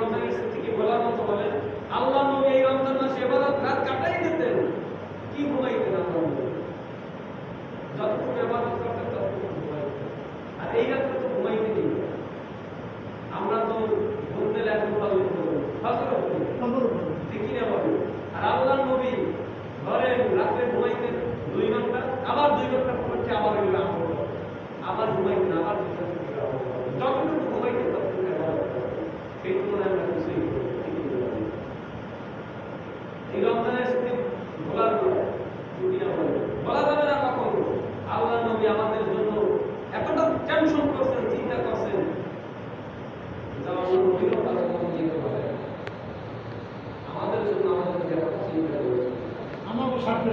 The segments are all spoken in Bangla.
রমজানের স্মৃতি কি বলার মতো বলেন? আল্লাহ নবী এই রমজান মাসে ইবাদত রাত কাটাই দিতেন, কি ঘুমাইতেন আল্লাহ নবী, যতটুকু ইবাদত করতেন ততটুকু ঘুমাইতেন। আর এই রাত্রে তো ঘুমাইতেনই, আমরা তো ঘুমতে এখন ফজর ঠিক কিনা বলেন? আর আল্লাহ নবী ধরেন রাত্রে ঘুমাইতেন 2 ঘন্টা, আবার 2 ঘন্টা পড়ছে, আবার ওই আমল, আবার ঘুমাইতেন, আবার যতটুকু ঘুমাইতেন ততটুকু সেই তুলনায় আমরা কিছুই এই রমজানের সাথে ভোলার বলা যাবে না কখন। আল্লাহ নবী আমাদের জন্য এতটা টেনশন করছেন, চিন্তা করছেন, আমাদের জন্য আমাদের চিন্তা করেছেন, আমাকে সাথে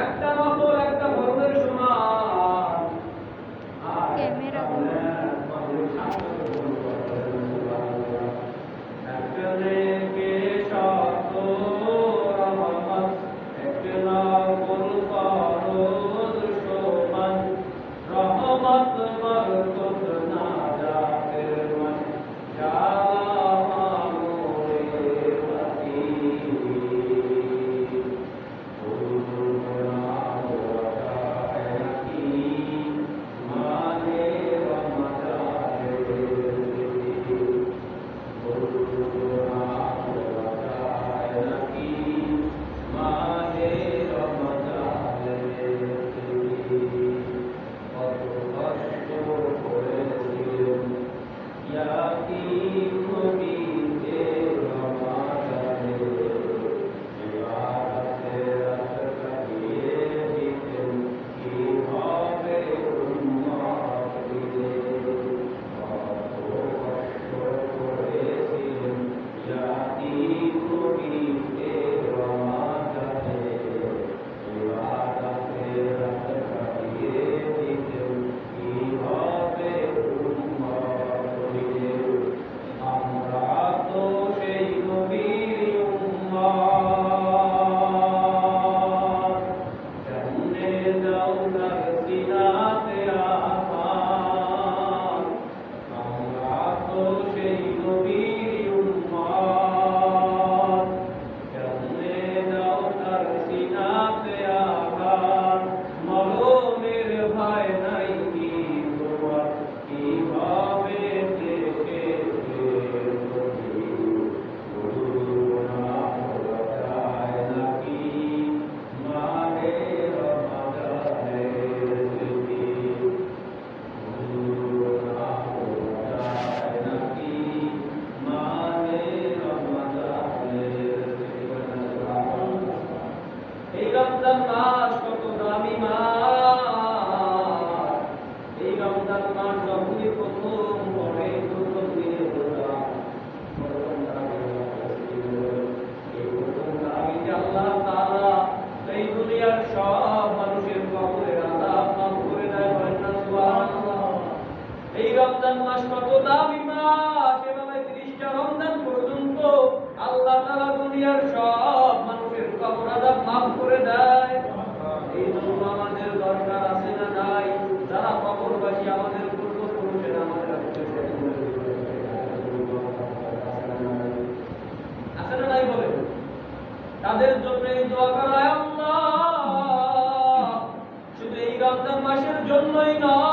একটা নকল একটা বড়দের সমান। ক্যামেরা রমজান মাস কত দামি মাস। এই রমজান মাস যখনই প্রথম পড়ে প্রথম দিনে আল্লাহ তাআলা এই দুনিয়ার সব মানুষের কবরের আযাব মাফ করে দেয়। সুবহানাল্লাহ। এই রমজান মাস কত দামি মাস। এভাবে 30টা রমজান পর্যন্ত আল্লাহ তাআলা দুনিয়ার সব মানুষের কবর আযাব মাফ করে দেয়। এই জন্য আমাদের দরকার আছে না নাই, যারা কবরবাসী আমাদের পূর্বপুরুষেরা আমাদের আছে না নাই বলে, তাদের জন্য এই দোয়া করা, আল্লাহ শুধু এই রমজান মাসের জন্যই নয়,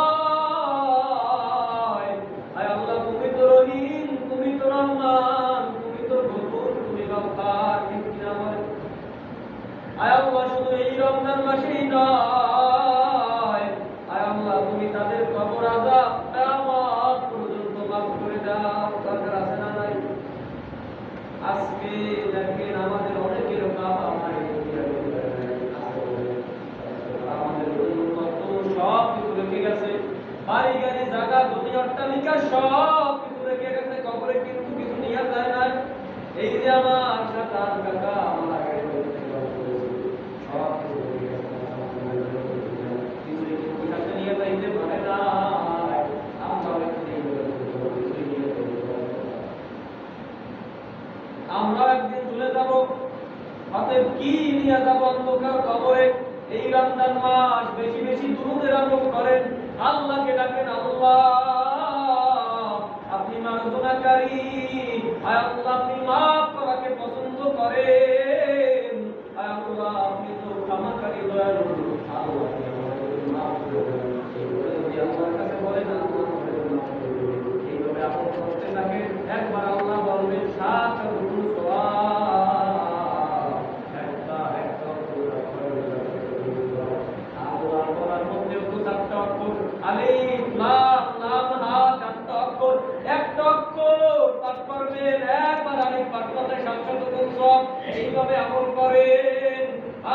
অট্টালিকা সব কিছু রেখে গেছে কবরে, কিন্তু কিছু নিয়ে যায় না। এই যে আমার সাতার কাকা আমার আগে সব কিছু রেখে গেছে, কিছুই কিন্তু কাছে নিয়ে যাইতে পারে না। আমরা একদিন চলে যাব, অতএব কি নিয়ে যাব অন্ধকার কবরে? এই রমজান মাস বেশি বেশি দুরূদের আমল করেন, আল্লাহকে ডাকেন, আল্লাহ আপনি মার্জনাকারী, আয় আল্লাহ আপনি মাফ করাকে পছন্দ করেন, আয় আল্লাহ আপনি তো ক্ষমাকারী দয়ালু, আল্লাহ আপনি আমাদের মাফ করে দেন। এইভাবে যদি আল্লাহর কাছে বলেন, আল্লাহ আমাদের মাফ করে দেন। এইভাবে আপনি করতে থাকেন, একবার আল্লাহ বলবেন 7 গুণ সওয়াব, একটা পুরো করে আল্লাহ বলার মধ্যেও তো 7টা অক্ষর, আলিফ লাম লাম হা, 4টা অক্ষর, একটা অক্ষর পাঠ করবেন, একবার আলিফ পাঠ করলে 700 গুণ সওয়াব। এইভাবে আমল করেন,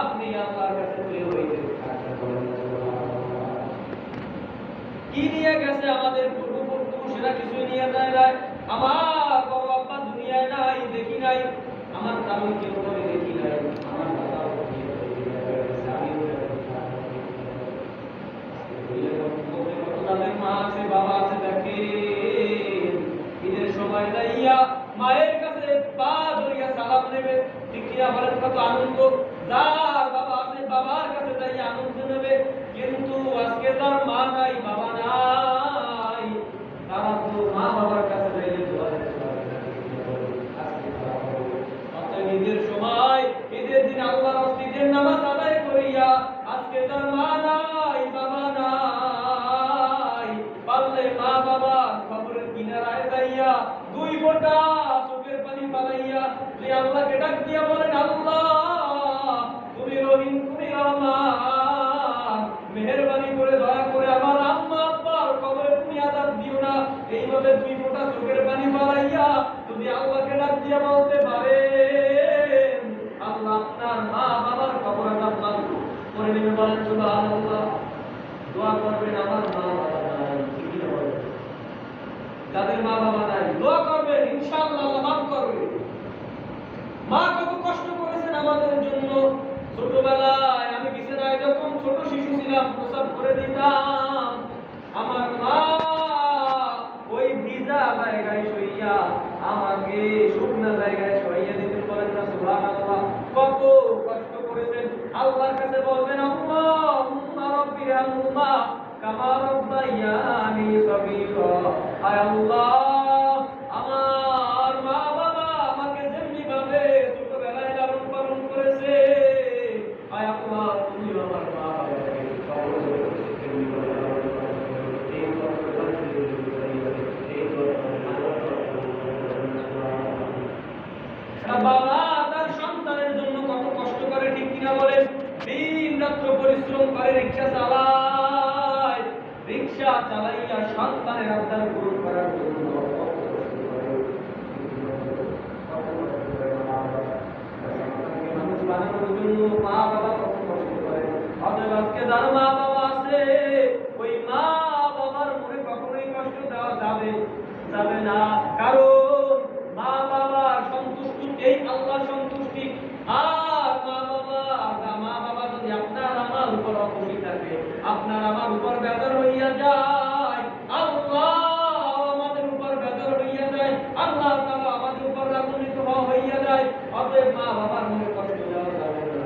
আপনি আল্লাহর কাছে প্রিয় হইতে থাকবেন। কি নিয়ে গেছে আমাদের পূর্বপুরুষেরা? কিছুই নিয়ে যায় নাই। আমার বড় আব্বা দুনিয়ায় নাই, দেখি নাই। আমার দাদু কেউ করে দেখি নাই। আমার দাদাও তাদের মা আছে, বাবা আছে, দেখেন ঈদের সময় যাইয়া মায়ের কাছে পা ধরিয়া সালাম নেবে, ঠিক কিনা বলেন? কত আনন্দ। যার বাবা আছে বাবার কাছে যাইয়া আনন্দ নেবে, কিন্তু আজকে তার মা নাই, বাবা নাই, তারা তো মা বাবার কাছে যাইলে দোয়া দিতে পারে না। আজকে তারা অতএব ঈদের সময়, ঈদের দিন আল্লাহর ঈদের নামাজ আদায় করিয়া, আজকে তার মা নাই, বাবা নাই, পারলে মা বাবা খবরের কিনারায় যাইয়া 2 ফোঁটা চোখের পানি পালাইয়া যে আল্লাহকে ডাক দিয়া বলেন, আল্লাহ তুমি রহিম, তুমি রহমান, মেহেরবানি করে দয়া করে আমার আম্মা আব্বার কবরে তুমি আযাব দিও না। এইভাবে 2 ফোঁটা চোখের পানি পালাইয়া যদি আল্লাহকে ডাক দিয়া বলতে পারেন, আল্লাহ আপনার মা বাবার কবর আযাব মাফ করে নেবে। বলেন সুবহানাল্লাহ। দোয়া করবেন, আমার মা বাবা নাই, ঠিক কি বলেন? যাদের মা বাবা নাই দোয়া করবেন, ইনশাআল্লাহ আল্লাহ মাফ করবে। মা কত কষ্ট করেছেন আমাদের জন্য। ছোটবেলায় আমি বিছানায় যখন ছোট শিশু ছিলাম, প্রসাব করে দিতাম, আমার মা ওই ভিজা জায়গায় শুইয়া আমাকে শুকনা জায়গায় শুইয়ে দিতেন। বলেন না সুবহানাল্লাহ। কত কষ্ট করেছেন। আল্লাহর কাছে বলবেন, আল্লাহুম্মা রাব্বিরহামহুমা কামা রাব্বায়ানি সগীরা, আয় আল্লাহ আমার মা বাবা আমাকে যেমনি ভাবে ছোটবেলায় লালন পালন করেছে, আয় আল্লাহ তুমি আমার মা বাবাকে কবরে তেমনি ভাবে লালন পালন করো। এই বাবা তার সন্তানের জন্য কত কষ্ট করে, ঠিক কিনা বলেন? দিন রাত্র পরিশ্রম করে, রিকশা চালায়, রিকশা চালাইয়া সন্তানের আবদার পূরণ করার জন্য মানুষ বানানোর জন্য মা বাবা কত কষ্ট করে। অতএব আজকে যার মা বাবা আছে, ওই মা বাবার মনে কখনোই কষ্ট দেওয়া যাবে না, কারণ মা বাবার সন্তুষ্টি এই আল্লাহ সন্তুষ্টি। আর মা বাবা যদি আপনার আমার উপর অখুশি থাকে, আপনার আমার উপর বেজার হইয়া যায়, আল্লাহ আমাদের উপর বেজার হইয়া যায়, আল্লাহ তাআলা আমাদের উপর রাগান্বিত হইয়া যায়। অতএব মা বাবার মনে কষ্ট দেওয়া যাবে না।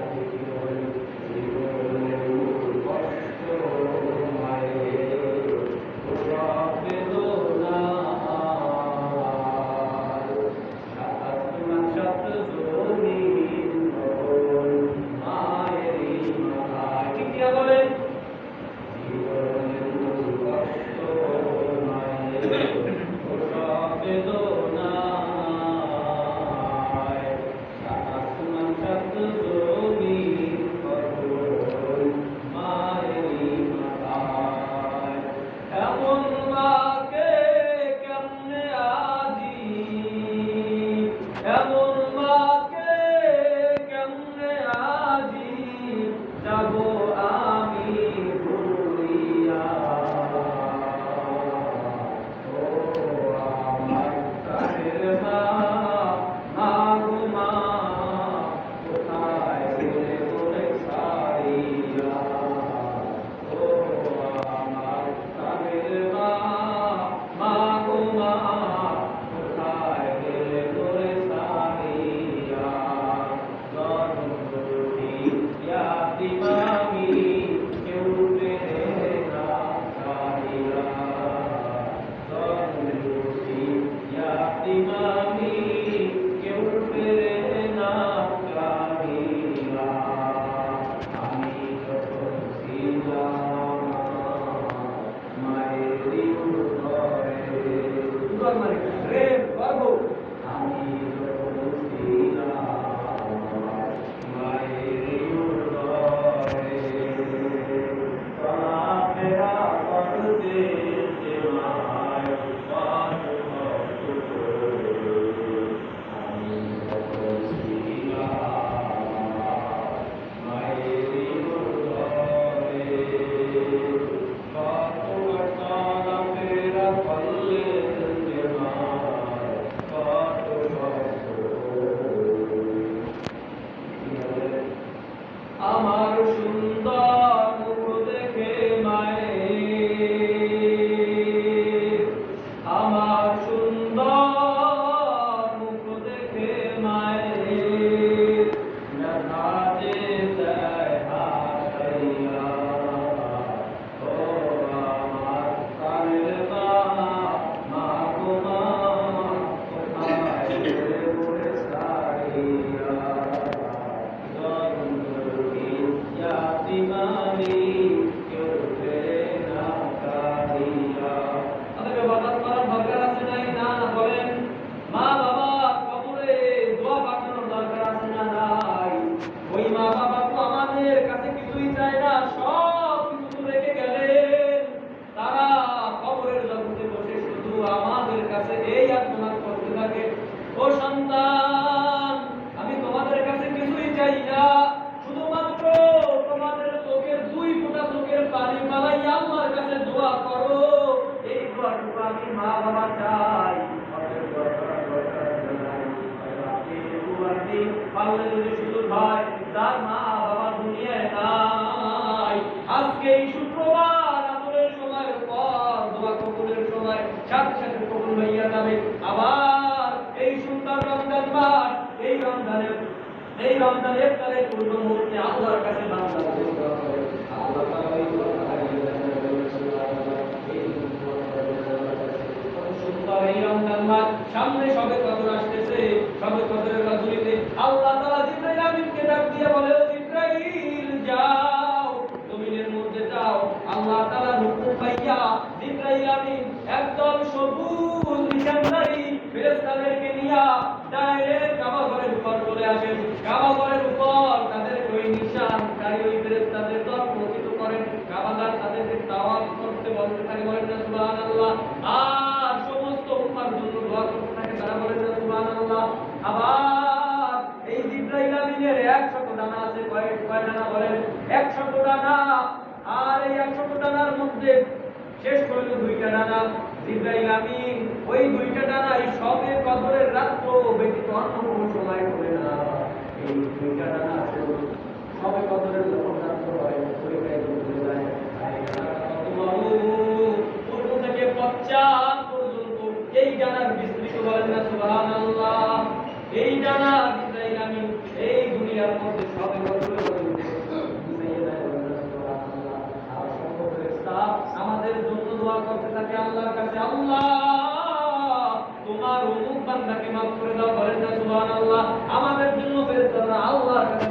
মানে প্রেম করব আমি যখন ছিলাম মায়ের উদরে চলাফেরা করতে যে মায় পাঠ আমি যখন ছিলাম মায়ের উদরে কত চলাফেরা করলেন যে মায় কত আমার সুন্দর মুখ দেখে মায়ের আমার সুন্দর মুখ দেখে মায়ের ব্যথা যে দেয় হাসাইয়া ও আমার প্রাণের মা মা গো মা কোথায় পড়ে সারিয়া আমাদের কাছে এই আত্মনাদ করতে থাকে ও সন্তান আমি তোমাদের কাছে কিছুই চাই না শুধুমাত্র তোমাদের চোখের দুই ফোঁটা চোখের পানি পালাইয়া আল্লাহর কাছে দোয়া করো এই দোয়াটুকু আমি মা বাবা চাই পারলে যদি সুযোগ হয় যার মা বাবা দুনিয়ায় নাই আজকে এই শুক্রবার আসরের সময়ের পর দোয়া কবুলের সময় সাথে সাথে কবুল হইয়া যাবে আবার এই সুন্দর রমজান মাস এই রমজান ইফতারের পূর্ব মুহূর্তে আল্লাহর কাছে বান্দা দোয়া করে আল্লাহ তাআলা এই দোয়া সুন্দর এই রমজান মাস সামনে সবে কদর আসতেছে সবে কদরের রাজুলিতে আল্লাহ তাআলা জিবরাইল আমিনকে ডাক দিয়ে বলে ও জিবরাইল যাও জমিনের মধ্যে যাও আল্লাহ তাআলা হুকুম পাইয়া জিবরাইল আমিন একদম সবুজ নিশানদারি ফেরেশতাদেরকে নিয়া ডাইরেক্ট কাবা ঘরের উপর চলে আসেন কাবা ঘরের উপর তাদের ওই নিশানকারী ওই ফেরেশতাদের দল পৌঁছিত করেন কাবা ঘর তাদেরকে তাওয়াফ করতে বলতে থাকে বলেন না সুবহানাল্লাহ আর সমস্ত উম্মার জন্য দোয়া করতে থাকে তারা বলেন না সুবহানাল্লাহ আবার এই জিবরাইল আমিনের 100 ডানা আছে কয় ডানা বলেন 100 ডানা আর এই 100 ডানার মধ্যে শেষ হলো 2টা ডানা জিবরাইল আমিন ওই 2টা ডানাই সবে কদরের রাত্র ব্যতীত অন্য কোনো সময় করে না এই 2টা ডানা আসলে সবে কদরের যখন রাত্র হয় ওইটাই করতে যায় পূর্ব থেকে পশ্চাৎ পর্যন্ত এই ডানার বিস্তৃত বলেন না সুবহানাল্লাহ এই ডানা জিবরাইল আমিন এই দুনিয়ার মধ্যে সবে কদরের আমাদের জন্য দোয়া করতে থাকে আল্লাহর কাছে আল্লাহ তোমার অমুক বান্দাকে মাফ করে দাও বলেন না সুবহানাল্লাহ আমাদের জন্য ফেরেশতারা আল্লাহর কাছে